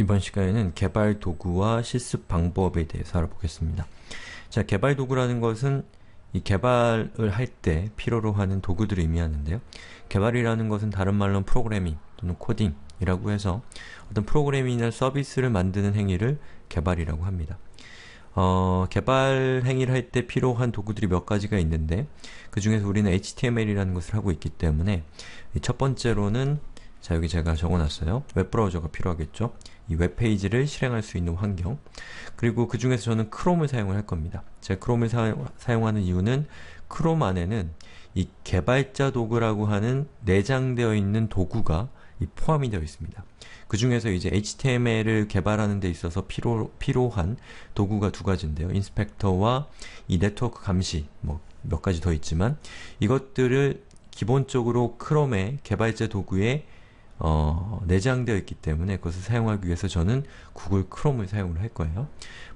이번 시간에는 개발 도구와 실습 방법에 대해서 알아보겠습니다. 자, 개발 도구라는 것은 이 개발을 할 때 필요로 하는 도구들을 의미하는데요. 개발이라는 것은 다른 말로는 프로그래밍 또는 코딩이라고 해서 어떤 프로그램이나 서비스를 만드는 행위를 개발이라고 합니다. 개발 행위를 할 때 필요한 도구들이 몇 가지가 있는데 그 중에서 우리는 HTML이라는 것을 하고 있기 때문에 첫 번째로는 자, 여기 제가 적어놨어요. 웹브라우저가 필요하겠죠. 이 웹페이지를 실행할 수 있는 환경. 그리고 그 중에서 저는 크롬을 사용을 할 겁니다. 제가 크롬을 사용하는 이유는 크롬 안에는 이 개발자 도구라고 하는 내장되어 있는 도구가 포함이 되어 있습니다. 그 중에서 이제 HTML을 개발하는 데 있어서 필요한 도구가 두 가지인데요. 인스펙터와 이 네트워크 감시, 뭐 몇 가지 더 있지만 이것들을 기본적으로 크롬의 개발자 도구에 내장되어 있기 때문에 그것을 사용하기 위해서 저는 구글 크롬을 사용을 할 거예요.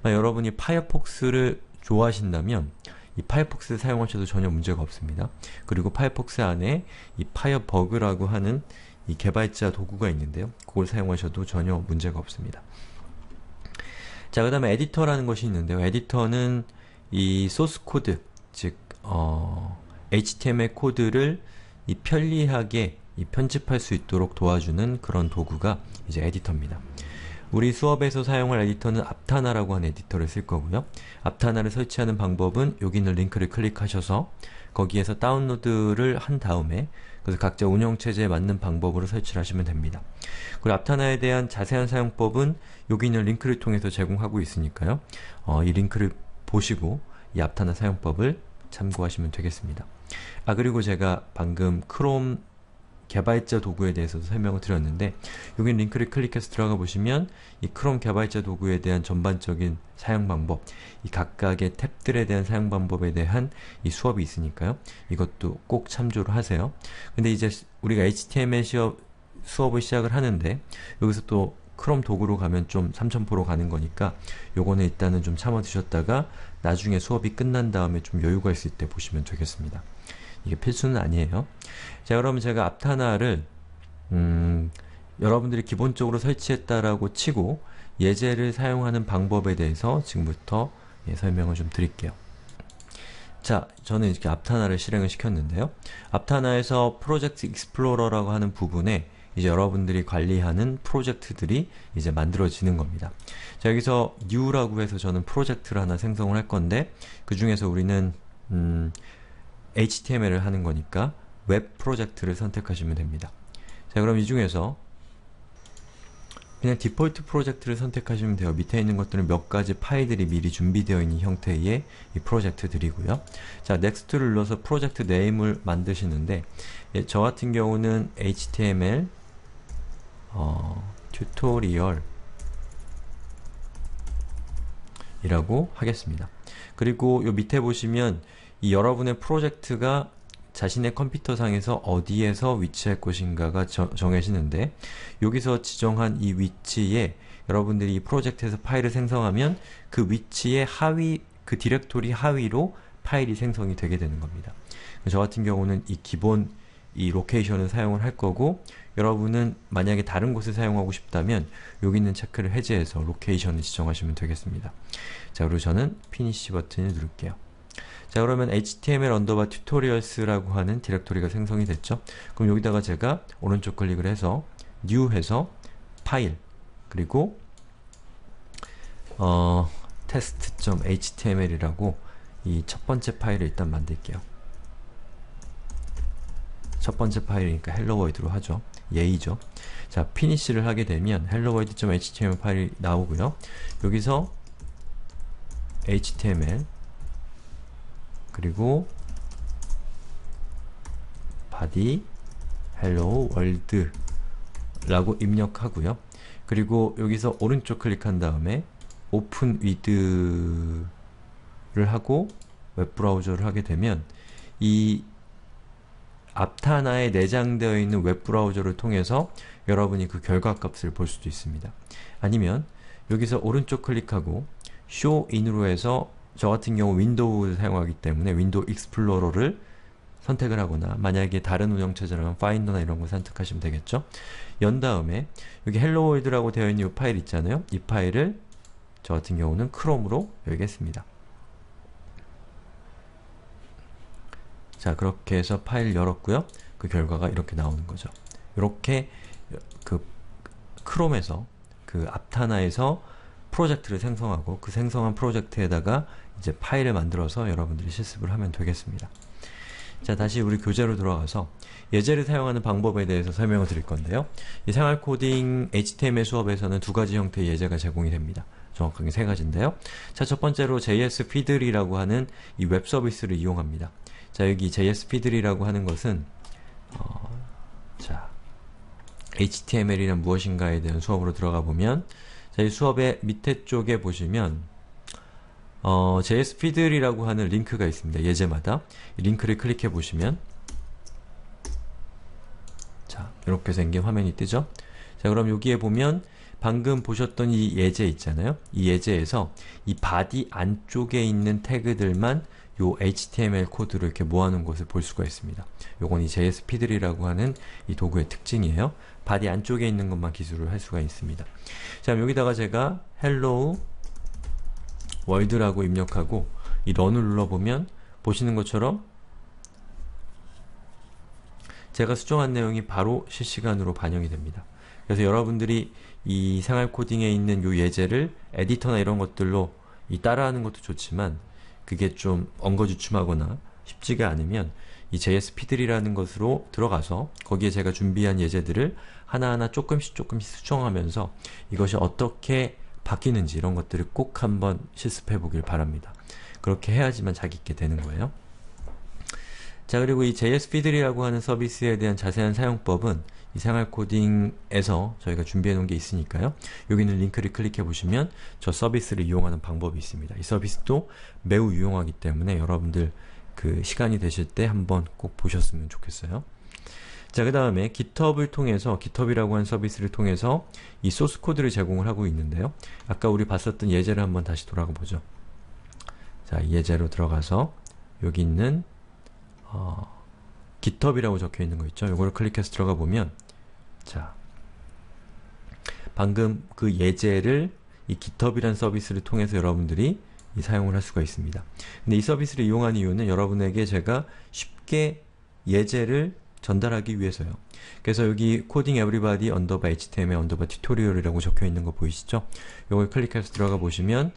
여러분이 파이어폭스를 좋아하신다면 이 파이어폭스를 사용하셔도 전혀 문제가 없습니다. 그리고 파이어폭스 안에 이 파이어버그라고 하는 이 개발자 도구가 있는데요. 그걸 사용하셔도 전혀 문제가 없습니다. 자, 그 다음에 에디터라는 것이 있는데요. 에디터는 이 소스 코드, 즉 HTML 코드를 이 편리하게 편집할 수 있도록 도와주는 그런 도구가 이제 에디터입니다. 우리 수업에서 사용할 에디터는 앞타나라고 하는 에디터를 쓸 거고요. 앞타나를 설치하는 방법은 여기 있는 링크를 클릭하셔서 거기에서 다운로드를 한 다음에 그래서 각자 운영체제에 맞는 방법으로 설치를 하시면 됩니다. 그리고 앞타나에 대한 자세한 사용법은 여기 있는 링크를 통해서 제공하고 있으니까요. 이 링크를 보시고 이 앞타나 사용법을 참고하시면 되겠습니다. 그리고 제가 방금 크롬 개발자 도구에 대해서도 설명을 드렸는데 여기 링크를 클릭해서 들어가 보시면 이 크롬 개발자 도구에 대한 전반적인 사용 방법, 이 각각의 탭들에 대한 사용 방법에 대한 이 수업이 있으니까요. 이것도 꼭 참조를 하세요. 근데 이제 우리가 HTML 수업을 시작을 하는데 여기서 또 크롬 도구로 가면 좀 삼천포로 가는 거니까 요거는 일단은 좀 참아 두셨다가 나중에 수업이 끝난 다음에 좀 여유가 있을 때 보시면 되겠습니다. 이게 필수는 아니에요. 자, 그러면 제가 앞타나를 여러분들이 기본적으로 설치했다라고 치고 예제를 사용하는 방법에 대해서 지금부터 설명을 좀 드릴게요. 자, 저는 이렇게 앞타나를 실행을 시켰는데요. 앞타나에서 프로젝트 익스플로러라고 하는 부분에 이제 여러분들이 관리하는 프로젝트들이 이제 만들어지는 겁니다. 자, 여기서 new라고 해서 저는 프로젝트를 하나 생성을 할 건데 그 중에서 우리는 HTML을 하는 거니까 웹 프로젝트를 선택하시면 됩니다. 자, 그럼 이 중에서 그냥 디폴트 프로젝트를 선택하시면 돼요. 밑에 있는 것들은 몇 가지 파일들이 미리 준비되어 있는 형태의 이 프로젝트들이고요. 자, 넥스트를 눌러서 프로젝트 네임을 만드시는데 저 같은 경우는 HTML 튜토리얼 이라고 하겠습니다. 그리고 요 밑에 보시면 이 여러분의 프로젝트가 자신의 컴퓨터 상에서 어디에서 위치할 것인가가 정해지는데 여기서 지정한 이 위치에 여러분들이 이 프로젝트에서 파일을 생성하면 그 위치의 하위, 그 디렉토리 하위로 파일이 생성이 되게 되는 겁니다. 저 같은 경우는 이 기본 이 로케이션을 사용을 할 거고 여러분은 만약에 다른 곳을 사용하고 싶다면 여기 있는 체크를 해제해서 로케이션을 지정하시면 되겠습니다. 자, 그리고 저는 피니시 버튼을 누를게요. 자, 그러면 html 언더바 tutorials라고 하는 디렉토리가 생성이 됐죠. 그럼 여기다가 제가 오른쪽 클릭을 해서 new 해서 파일 그리고 test.html이라고 이 첫 번째 파일을 일단 만들게요. 첫 번째 파일이니까 hello world로 하죠. 예의죠. 자, 피니시를 하게 되면 hello world.html 파일이 나오고요. 여기서 html 그리고 body hello world 라고 입력하고요. 그리고 여기서 오른쪽 클릭한 다음에 open with를 하고 웹브라우저를 하게 되면 이 앞타나에 내장되어 있는 웹브라우저를 통해서 여러분이 그 결과값을 볼 수도 있습니다. 아니면 여기서 오른쪽 클릭하고 show in으로 해서 저 같은 경우 윈도우를 사용하기 때문에 윈도우 익스플로러를 선택을 하거나 만약에 다른 운영체제라면 파인더나 이런 거 선택하시면 되겠죠. 연 다음에 여기 헬로 월드라고 되어 있는 이 파일 있잖아요. 이 파일을 저 같은 경우는 크롬으로 열겠습니다. 자, 그렇게 해서 파일 열었고요. 그 결과가 이렇게 나오는 거죠. 이렇게 그 크롬에서 그 aptana에서 프로젝트를 생성하고 그 생성한 프로젝트에다가 이제 파일을 만들어서 여러분들이 실습을 하면 되겠습니다. 자, 다시 우리 교재로 들어가서 예제를 사용하는 방법에 대해서 설명을 드릴 건데요. 이 생활코딩 HTML 수업에서는 두 가지 형태의 예제가 제공이 됩니다. 정확하게 세 가지인데요. 자, 첫 번째로 JS Feedly라고 하는 이 웹 서비스를 이용합니다. 자, 여기 JS Feedly라고 하는 것은 자, HTML이란 무엇인가에 대한 수업으로 들어가 보면 자, 이 수업의 밑에 쪽에 보시면 JS Feedly라고 하는 링크가 있습니다. 예제마다 이 링크를 클릭해 보시면 자, 이렇게 생긴 화면이 뜨죠? 자, 그럼 여기에 보면 방금 보셨던 이 예제 있잖아요. 이 예제에서 이 바디 안쪽에 있는 태그들만 요 HTML 코드로 이렇게 모아놓은 것을 볼 수가 있습니다. 요건 이 JS Feedly라고 하는 이 도구의 특징이에요. 바디 안쪽에 있는 것만 기술을 할 수가 있습니다. 자, 여기다가 제가 hello world라고 입력하고 이 런을 눌러보면 보시는 것처럼 제가 수정한 내용이 바로 실시간으로 반영이 됩니다. 그래서 여러분들이 이 생활 코딩에 있는 요 예제를 에디터나 이런 것들로 따라하는 것도 좋지만 그게 좀 엉거주춤하거나 쉽지가 않으면 이 JS Feedly라는 것으로 들어가서 거기에 제가 준비한 예제들을 하나하나 조금씩 수정하면서 이것이 어떻게 바뀌는지 이런 것들을 꼭 한번 실습해 보길 바랍니다. 그렇게 해야지만 자기 있게 되는 거예요. 자, 그리고 이 JS Feedly라고 하는 서비스에 대한 자세한 사용법은 이 생활코딩에서 저희가 준비해 놓은 게 있으니까요. 여기 있는 링크를 클릭해 보시면 저 서비스를 이용하는 방법이 있습니다. 이 서비스도 매우 유용하기 때문에 여러분들 그 시간이 되실 때 한번 꼭 보셨으면 좋겠어요. 자, 그 다음에 GitHub을 통해서, GitHub이라고 하는 서비스를 통해서 이 소스 코드를 제공을 하고 있는데요. 아까 우리 봤었던 예제를 한번 다시 돌아가 보죠. 자, 이 예제로 들어가서 여기 있는 GitHub이라고 적혀 있는 거 있죠. 이거를 클릭해서 들어가 보면 자, 방금 그 예제를 이 GitHub이라는 서비스를 통해서 여러분들이 사용을 할 수가 있습니다. 근데 이 서비스를 이용한 이유는 여러분에게 제가 쉽게 예제를 전달하기 위해서요. 그래서 여기 coding everybody _html tutorial이라고 적혀 있는 거 보이시죠? 이걸 클릭해서 들어가 보시면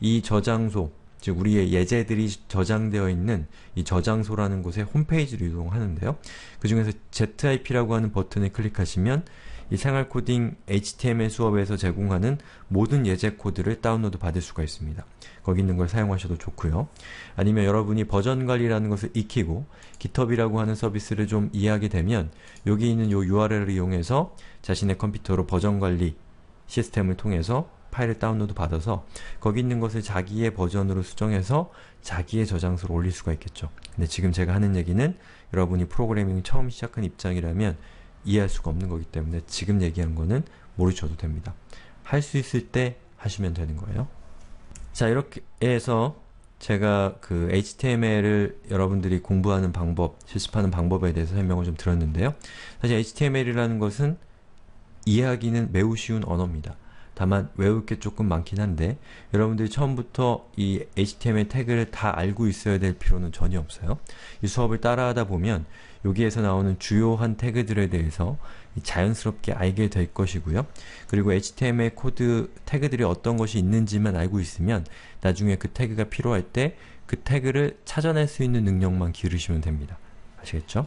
이 저장소, 즉 우리의 예제들이 저장되어 있는 이 저장소라는 곳에 홈페이지로 이동하는데요. 그 중에서 ZIP라고 하는 버튼을 클릭하시면 이 생활코딩 HTML 수업에서 제공하는 모든 예제 코드를 다운로드 받을 수가 있습니다. 거기 있는 걸 사용하셔도 좋고요. 아니면 여러분이 버전 관리라는 것을 익히고 GitHub이라고 하는 서비스를 좀 이해하게 되면 여기 있는 요 URL을 이용해서 자신의 컴퓨터로 버전 관리 시스템을 통해서 파일을 다운로드 받아서 거기 있는 것을 자기의 버전으로 수정해서 자기의 저장소로 올릴 수가 있겠죠. 근데 지금 제가 하는 얘기는 여러분이 프로그래밍 처음 시작한 입장이라면 이해할 수가 없는 거기 때문에 지금 얘기하는 거는 모르셔도 됩니다. 할 수 있을 때 하시면 되는 거예요. 자, 이렇게 해서 제가 그 HTML을 여러분들이 공부하는 방법, 실습하는 방법에 대해서 설명을 좀 드렸는데요. 사실 HTML이라는 것은 이해하기는 매우 쉬운 언어입니다. 다만 외울 게 조금 많긴 한데 여러분들이 처음부터 이 HTML 태그를 다 알고 있어야 될 필요는 전혀 없어요. 이 수업을 따라하다 보면 여기에서 나오는 주요한 태그들에 대해서 자연스럽게 알게 될 것이고요. 그리고 HTML 코드 태그들이 어떤 것이 있는지만 알고 있으면 나중에 그 태그가 필요할 때 그 태그를 찾아낼 수 있는 능력만 기르시면 됩니다. 아시겠죠?